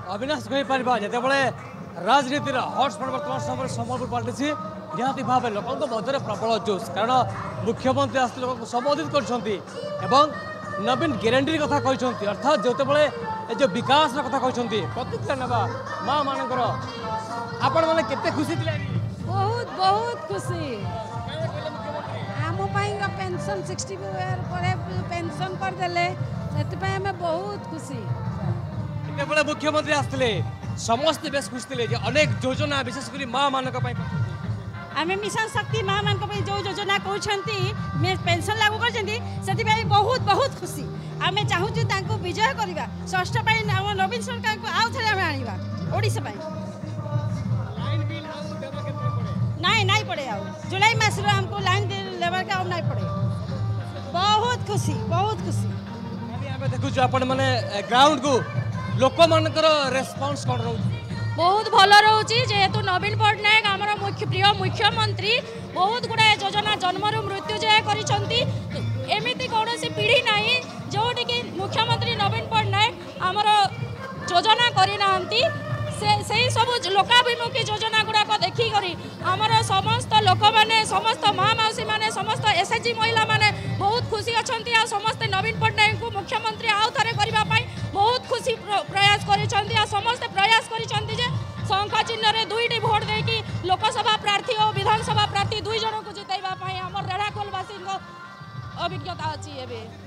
Avinash कहीपर जितेबाला राजनीतिर hotspot बर्तमान समय संबलपुर पलटि निहाती भाव लोकों मध्य प्रबल जोश कारण मुख्यमंत्री आस लोक संबोधित कर नवीन ग्यारंटी कथा कहते अर्थात जोबले जो विकास कथा कहते प्रतिक्रिया ना माँ मानकर आपण मैंने केते खुशी थे बहुत बहुत खुशी आम पेंशन 60 पेंशन करदे से बहुत खुशी जितेबाला मुख्यमंत्री आसते समस्ते बेस खुशी थे अनेक योजना विशेषकर माँ मानक आम मिशन शक्ति माँ मान जो योजना कहते पेंशन लागू कर बहुत बहुत खुशी आम चाहूँ विजय करवा षष्ठ नवीन सरकार को आउ थे आना ओडिशा नहीं नहीं पड़े जुलाई मास हमको लाइन लेवर का नहीं पड़े बहुत खुशी देखु आपण मैंने ग्राउंड को लोक मानकर रेस्पॉन्स कौन रोज बहुत भल रोचे जेहेतु नवीन पट्टनायक आम प्रिय मुख्यमंत्री बहुत गुड़ा योजना जन्मर मृत्यु जाए करमती कौन पीढ़ी ना जोटि कि मुख्यमंत्री नवीन पट्टनायक आमर योजना करना से सब लोकाभिमुखी योजना गुड़ाक देखिक आमर समस्त लोक मैंने समस्त माँ मौसी मैंने समस्त एसएचजी महिला मैंने बहुत खुशी अच्छा समस्त नवीन पट्टनायक को मुख्यमंत्री आउ थे करने बहुत खुशी प्रयास कर समस्त प्रयास कर शंख चिन्ह दुईटी भोट देकी लोकसभा प्रार्थी और विधानसभा प्रार्थी दुई जन को जितैवाई आम रेढ़ाखोलवासी अभिज्ञता अच्छी।